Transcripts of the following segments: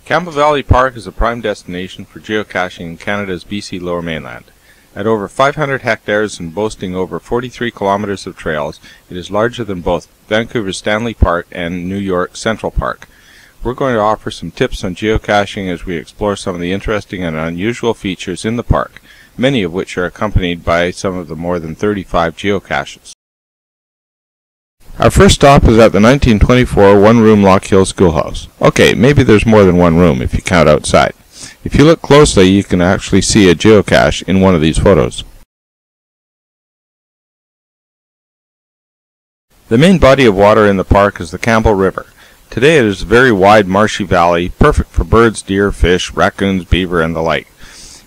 Campbell Valley Park is a prime destination for geocaching in Canada's BC Lower Mainland. At over 500 hectares and boasting over 43 kilometers of trails, it is larger than both Vancouver's Stanley Park and New York Central Park. We're going to offer some tips on geocaching as we explore some of the interesting and unusual features in the park, many of which are accompanied by some of the more than 35 geocaches. Our first stop is at the 1924 one-room Lock Hill Schoolhouse. Okay, maybe there's more than one room if you count outside. If you look closely, you can actually see a geocache in one of these photos. The main body of water in the park is the Campbell River. Today it is a very wide marshy valley, perfect for birds, deer, fish, raccoons, beaver, and the like.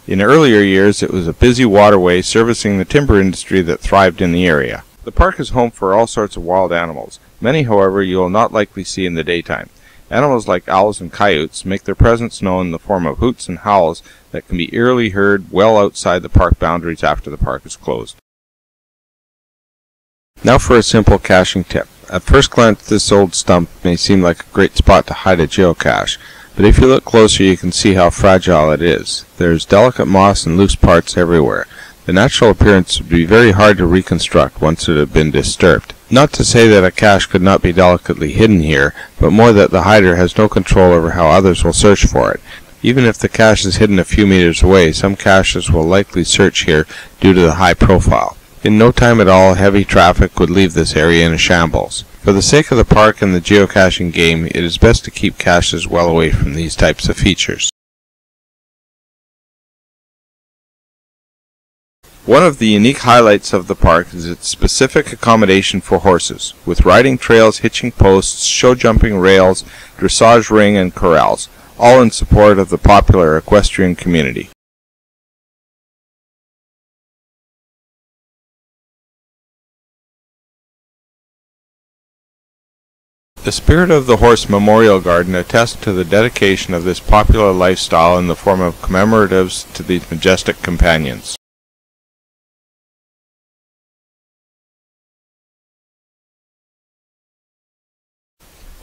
In earlier years, it was a busy waterway servicing the timber industry that thrived in the area. The park is home for all sorts of wild animals. Many, however, you will not likely see in the daytime. Animals like owls and coyotes make their presence known in the form of hoots and howls that can be eerily heard well outside the park boundaries after the park is closed. Now for a simple caching tip. At first glance, this old stump may seem like a great spot to hide a geocache, but if you look closer you can see how fragile it is. There's delicate moss and loose parts everywhere. The natural appearance would be very hard to reconstruct once it had been disturbed. Not to say that a cache could not be delicately hidden here, but more that the hider has no control over how others will search for it. Even if the cache is hidden a few meters away, some caches will likely search here due to the high profile. In no time at all, heavy traffic would leave this area in a shambles. For the sake of the park and the geocaching game, it is best to keep caches well away from these types of features. One of the unique highlights of the park is its specific accommodation for horses, with riding trails, hitching posts, show jumping rails, dressage ring, and corrals, all in support of the popular equestrian community. The Spirit of the Horse Memorial Garden attests to the dedication of this popular lifestyle in the form of commemoratives to these majestic companions.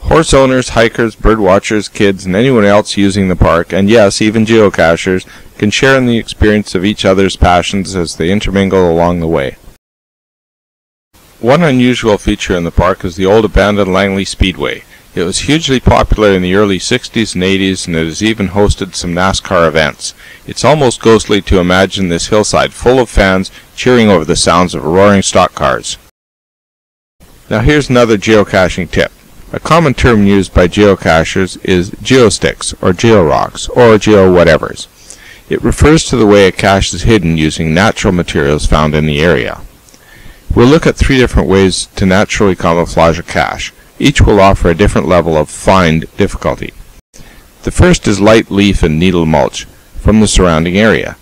Horse owners, hikers, birdwatchers, kids, and anyone else using the park, and yes, even geocachers, can share in the experience of each other's passions as they intermingle along the way. One unusual feature in the park is the old abandoned Langley Speedway. It was hugely popular in the early 60s and 80s, and it has even hosted some NASCAR events. It's almost ghostly to imagine this hillside full of fans cheering over the sounds of roaring stock cars. Now here's another geocaching tip. A common term used by geocachers is geosticks, or georocks, or geo-whatevers. It refers to the way a cache is hidden using natural materials found in the area. We'll look at 3 different ways to naturally camouflage a cache. Each will offer a different level of find difficulty. The first is light leaf and needle mulch from the surrounding area.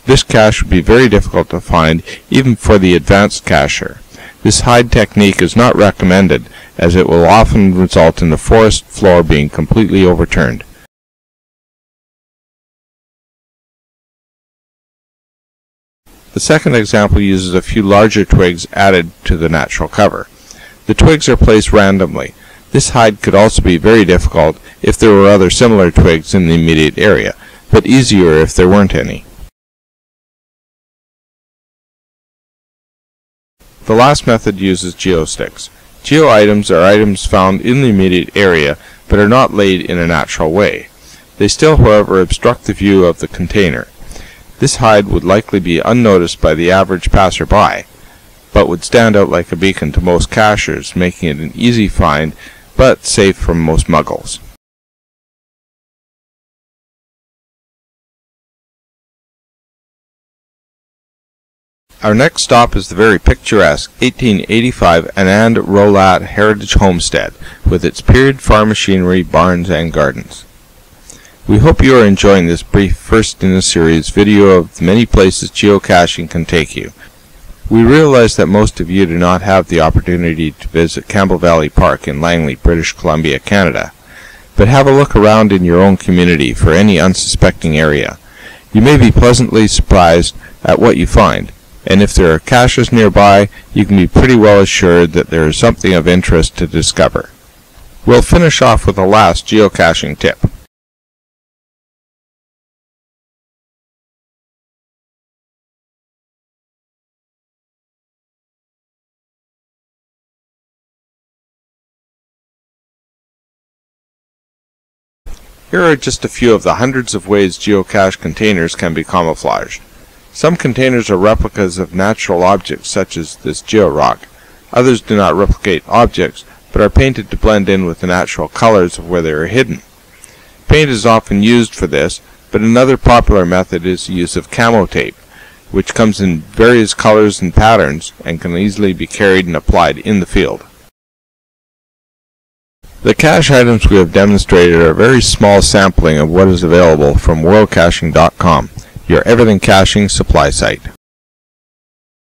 This cache would be very difficult to find even for the advanced cacher. This hide technique is not recommended, as it will often result in the forest floor being completely overturned. The second example uses a few larger twigs added to the natural cover. The twigs are placed randomly. This hide could also be very difficult if there were other similar twigs in the immediate area, but easier if there weren't any. The last method uses geosticks. Geo items are items found in the immediate area, but are not laid in a natural way. They still, however, obstruct the view of the container. This hide would likely be unnoticed by the average passerby, but would stand out like a beacon to most cachers, making it an easy find, but safe from most muggles. Our next stop is the very picturesque 1885 Anand Rolat Heritage Homestead, with its period farm machinery, barns, and gardens. We hope you are enjoying this brief first in a series video of the many places geocaching can take you. We realize that most of you do not have the opportunity to visit Campbell Valley Park in Langley, British Columbia, Canada, but have a look around in your own community for any unsuspecting area. You may be pleasantly surprised at what you find, and if there are caches nearby, you can be pretty well assured that there is something of interest to discover. We'll finish off with a last geocaching tip. Here are just a few of the hundreds of ways geocache containers can be camouflaged. Some containers are replicas of natural objects such as this georock. Others do not replicate objects, but are painted to blend in with the natural colors of where they are hidden. Paint is often used for this, but another popular method is the use of camo tape, which comes in various colors and patterns and can easily be carried and applied in the field. The cache items we have demonstrated are a very small sampling of what is available from Worldcaching.com, your everything caching supply site.